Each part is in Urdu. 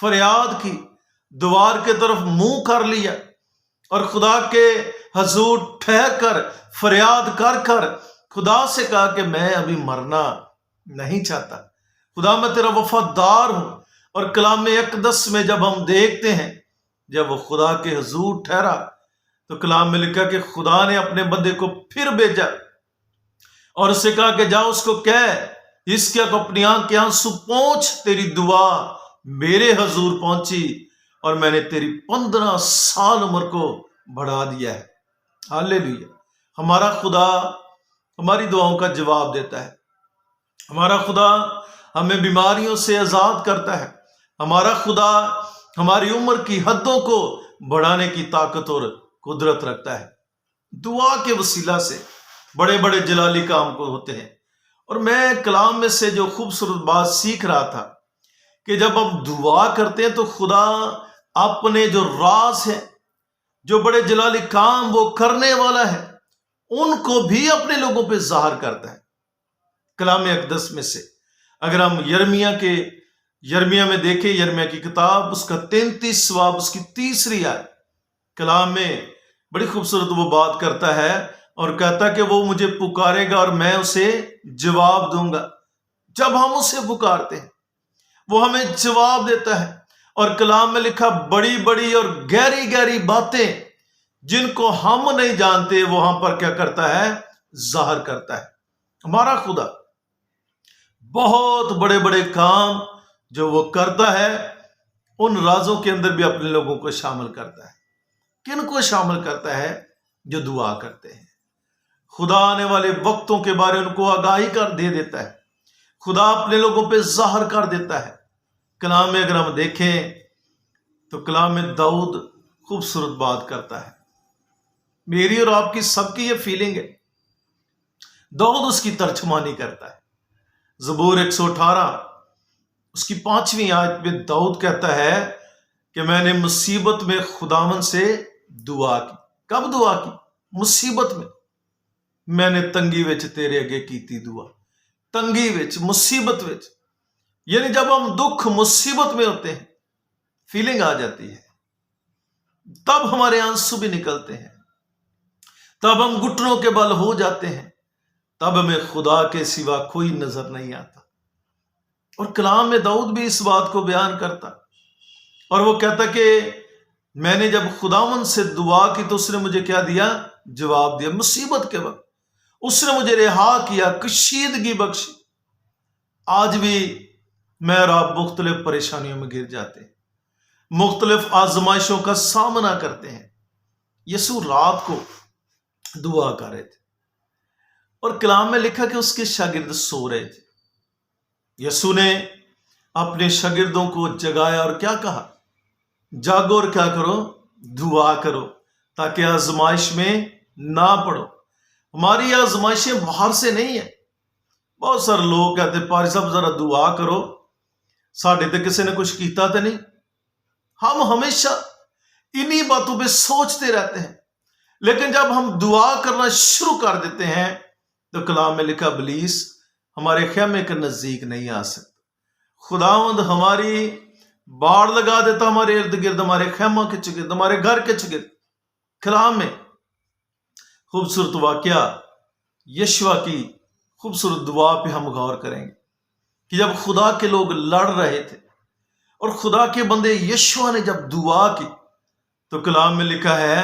فریاد کی، دوار کے طرف منہ کر لیا اور خدا کے حضور ٹھہر کر فریاد کر کر خدا سے کہا کہ میں ابھی مرنا نہیں چاہتا، خدا میں تیرا وفادار ہوں۔ اور کلام اقدس میں جب ہم دیکھتے ہیں جب وہ خدا کے حضور ٹھہرا تو کلام میں لکھا کہ خدا نے اپنے بندے کو پھر بھیجا اور اسے کہا کہ جا اس کو کہہ اس کیا کو اپنی آنکھ کے آنسو پہنچ، تیری دعا میرے حضور پہنچی اور میں نے تیری 15 سال عمر کو بڑھا دیا ہے۔ ہاللیلویہ۔ ہمارا خدا ہماری دعاؤں کا جواب دیتا ہے، ہمارا خدا ہمیں بیماریوں سے آزاد کرتا ہے، ہمارا خدا ہماری عمر کی حدوں کو بڑھانے کی طاقت اور قدرت رکھتا ہے۔ دعا کے وسیلہ سے بڑے بڑے جلالی کام کو ہوتے ہیں۔ اور میں کلام میں سے جو خوبصورت بات سیکھ رہا تھا کہ جب ہم دعا کرتے ہیں تو خدا اپنے جو راز ہیں، جو بڑے جلالی کام وہ کرنے والا ہے، ان کو بھی اپنے لوگوں پہ ظاہر کرتا ہے۔ کلام اقدس میں سے اگر ہم یرمیہ میں دیکھیں، یرمیہ کی کتاب اس کا 33 باب اس کی 3 آیت، کلام میں بڑی خوبصورت وہ بات کرتا ہے اور کہتا کہ وہ مجھے پکارے گا اور میں اسے جواب دوں گا۔ جب ہم اسے پکارتے ہیں وہ ہمیں جواب دیتا ہے، اور کلام میں لکھا بڑی بڑی اور گہری گہری باتیں جن کو ہم نہیں جانتے وہاں پر کیا کرتا ہے، ظاہر کرتا ہے۔ ہمارا خدا بہت بڑے بڑے کام جو وہ کرتا ہے ان رازوں کے اندر بھی اپنے لوگوں کو شامل کرتا ہے۔ کن کو شامل کرتا ہے؟ جو دعا کرتے ہیں۔ خدا آنے والے وقتوں کے بارے ان کو آگاہی کر دے دیتا ہے، خدا اپنے لوگوں پہ ظاہر کر دیتا ہے۔ کلام میں اگر ہم دیکھیں تو کلام میں داؤد خوبصورت بات کرتا ہے، میری اور آپ کی سب کی یہ فیلنگ ہے۔ داؤد اس کی ترجمانی کرتا ہے۔ زبور 118 اس کی 5ویں آیت میں داؤد کہتا ہے کہ میں نے مصیبت میں خداوند سے دعا کی۔ کب دعا کی؟ مصیبت میں۔ میں نے تنگی وچ تیرے اگے کیتی دعا۔ تنگی وچ، مصیبت وچ، یعنی جب ہم دکھ مصیبت میں ہوتے ہیں فیلنگ آ جاتی ہے، تب ہمارے آنسو بھی نکلتے ہیں، تب ہم گھٹنوں کے بل ہو جاتے ہیں، تب ہمیں خدا کے سوا کوئی نظر نہیں آتا۔ اور کلام میں داؤد بھی اس بات کو بیان کرتا اور وہ کہتا کہ میں نے جب خداوند سے دعا کی تو اس نے مجھے کیا دیا؟ جواب دیا۔ مصیبت کے وقت اس نے مجھے رہا کیا، کشیدگی بخشی۔ آج بھی میں اور آپ مختلف پریشانیوں میں گر جاتے ہیں، مختلف آزمائشوں کا سامنا کرتے ہیں۔ یسوع رات کو دعا کر رہے تھے اور کلام میں لکھا کہ اس کے شاگرد سو رہے تھے۔ یسوع نے اپنے شاگردوں کو جگایا اور کیا کہا؟ جاگو اور کیا کرو؟ دعا کرو تاکہ آزمائش میں نہ پڑو۔ ہماری آزمائشیں باہر سے نہیں ہیں۔ بہت سارے لوگ کہتے پاری صاحب ذرا دعا کرو، ساڈے تے کسی نے کچھ کیتا تو نہیں۔ ہم ہمیشہ انہی باتوں پہ سوچتے رہتے ہیں، لیکن جب ہم دعا کرنا شروع کر دیتے ہیں تو کلام میں لکھا ابلیس ہمارے خیمے کے نزدیک نہیں آ سکتا۔ خداوند ہماری باڑ لگا دیتا ہمارے ارد گرد، ہمارے خیمہ کے چگرد، ہمارے گھر کے چگرد۔ کلام میں خوبصورت واقعہ یشوع کی خوبصورت دعا پہ ہم غور کریں گے کہ جب خدا کے لوگ لڑ رہے تھے اور خدا کے بندے یشوع نے جب دعا کی تو کلام میں لکھا ہے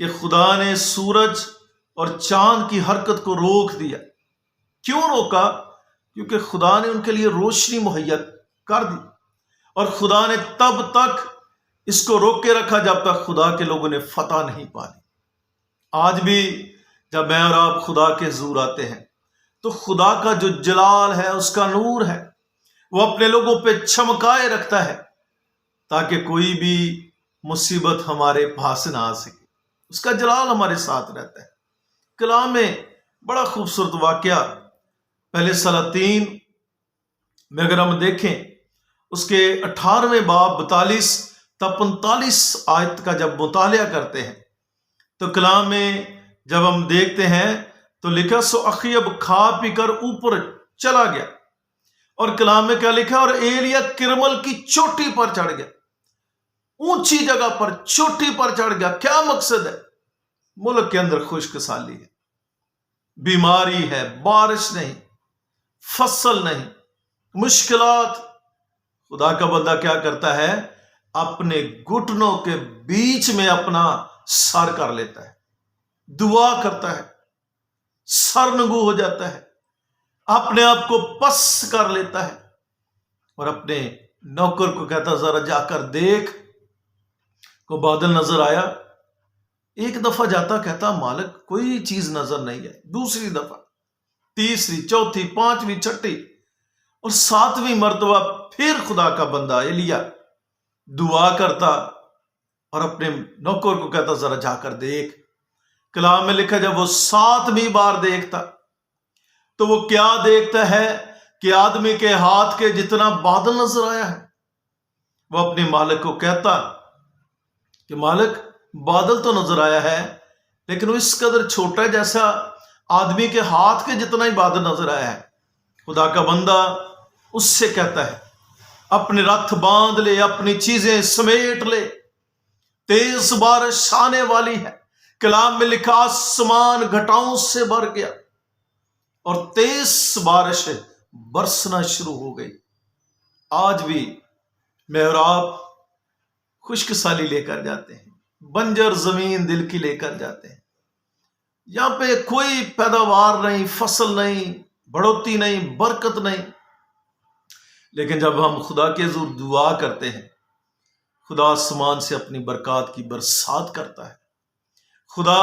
کہ خدا نے سورج اور چاند کی حرکت کو روک دیا۔ کیوں روکا؟ کیونکہ خدا نے ان کے لیے روشنی مہیا کر دی، اور خدا نے تب تک اس کو روک کے رکھا جب تک خدا کے لوگوں نے فتح نہیں پائی۔ آج بھی جب میں اور آپ خدا کے حضور آتے ہیں تو خدا کا جو جلال ہے، اس کا نور ہے، وہ اپنے لوگوں پہ چمکائے رکھتا ہے تاکہ کوئی بھی مصیبت ہمارے پاس نہ آ سکے۔ اس کا جلال ہمارے ساتھ رہتا ہے۔ کلام میں بڑا خوبصورت واقعہ پہلے سلاطین میں اگر ہم دیکھیں اس کے 18ویں باب 42 تا 45 آیت کا جب مطالعہ کرتے ہیں تو کلام میں جب ہم دیکھتے ہیں تو لکھا سو اخیب کھا پی کر اوپر چلا گیا اور کلام میں کیا لکھا؟ اور ایلیا کرمل کی چوٹی پر چڑھ گیا، اونچی جگہ پر چوٹی پر چڑھ گیا۔ کیا مقصد ہے؟ ملک کے اندر خشک سالی ہے، بیماری ہے، بارش نہیں، فصل نہیں، مشکلات۔ خدا کا بندہ کیا کرتا ہے؟ اپنے گھٹنوں کے بیچ میں اپنا سر کر لیتا ہے، دعا کرتا ہے، سر نگو ہو جاتا ہے، اپنے آپ کو پس کر لیتا ہے، اور اپنے نوکر کو کہتا ذرا جا کر دیکھ، کو بادل نظر آیا؟ ایک دفعہ جاتا، کہتا مالک کوئی چیز نظر نہیں ہے۔ دوسری دفعہ، تیسری، چوتھی، پانچویں، چھٹی اور ساتویں مرتبہ پھر خدا کا بندہ ایلیا دعا کرتا اور اپنے نوکر کو کہتا ذرا جا کر دیکھ۔ کلام میں لکھا جب وہ ساتویں بار دیکھتا تو وہ کیا دیکھتا ہے کہ آدمی کے ہاتھ کے جتنا بادل نظر آیا ہے۔ وہ اپنے مالک کو کہتا کہ مالک بادل تو نظر آیا ہے لیکن وہ اس قدر چھوٹا ہے جیسا آدمی کے ہاتھ کے جتنا ہی بادل نظر آیا ہے۔ خدا کا بندہ اس سے کہتا ہے اپنے رتھ باندھ لے، اپنی چیزیں سمیٹ لے، تیز بارش آنے والی ہے۔ کلام میں لکھا آسمان گھٹاؤں سے بھر گیا اور تیز بارش برسنا شروع ہو گئی۔ آج بھی میں اور آپ خشک سالی لے کر جاتے ہیں، بنجر زمین دل کی لے کر جاتے ہیں، یہاں پہ کوئی پیداوار نہیں، فصل نہیں، بڑھوتی نہیں، برکت نہیں۔ لیکن جب ہم خدا کے حضور دعا کرتے ہیں، خدا آسمان سے اپنی برکات کی برسات کرتا ہے۔ خدا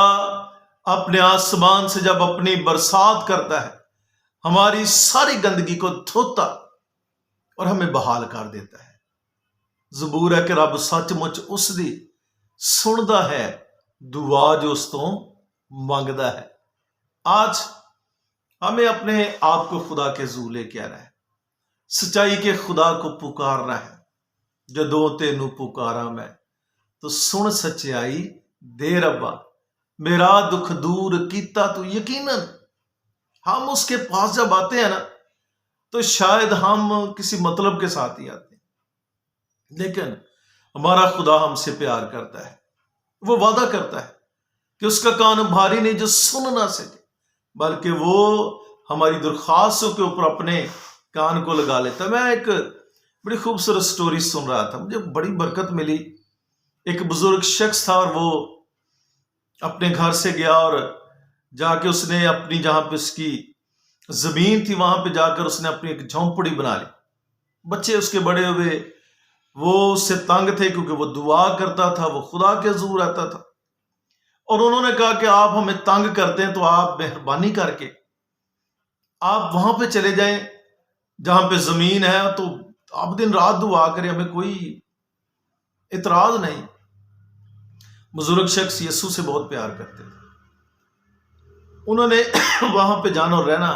اپنے آسمان سے جب اپنی برسات کرتا ہے، ہماری ساری گندگی کو دھوتا اور ہمیں بحال کر دیتا ہے۔ زبور ہے کہ رب سچ مچ اس دی سندا ہے دعا جو اس تو مانگدا ہے۔ آج ہمیں اپنے آپ کو خدا کے حضور لے کے آنا ہے، سچائی کے خدا کو پکارنا ہے۔ جدوں تینوں پکارا میں تو سن سچائی دے ربا، میرا دکھ دور کیتا تو۔ یقیناً ہم اس کے پاس جب آتے ہیں نا تو شاید ہم کسی مطلب کے ساتھ ہی آتے ہیں، لیکن ہمارا خدا ہم سے پیار کرتا ہے۔ وہ وعدہ کرتا ہے کہ اس کا کان بھاری نہیں جو سن نہ سکے، بلکہ وہ ہماری درخواستوں کے اوپر اپنے کان کو لگا لیتا ہے۔ میں ایک بڑی خوبصورت سٹوری سن رہا تھا، مجھے بڑی برکت ملی۔ ایک بزرگ شخص تھا اور وہ اپنے گھر سے گیا اور جا کے اس نے اپنی جہاں پہ اس کی زمین تھی وہاں پہ جا کر اس نے اپنی ایک جھونپڑی بنا لی۔ بچے اس کے بڑے ہوئے، وہ اس سے تنگ تھے کیونکہ وہ دعا کرتا تھا، وہ خدا کے حضور آتا تھا، اور انہوں نے کہا کہ آپ ہمیں تنگ کرتے ہیں تو آپ مہربانی کر کے آپ وہاں پہ چلے جائیں جہاں پہ زمین ہے، تو آپ دن رات دعا کریں، ہمیں کوئی اعتراض نہیں۔ بزرگ شخص یسوع سے بہت پیار کرتے تھے، انہوں نے وہاں پہ جانا اور رہنا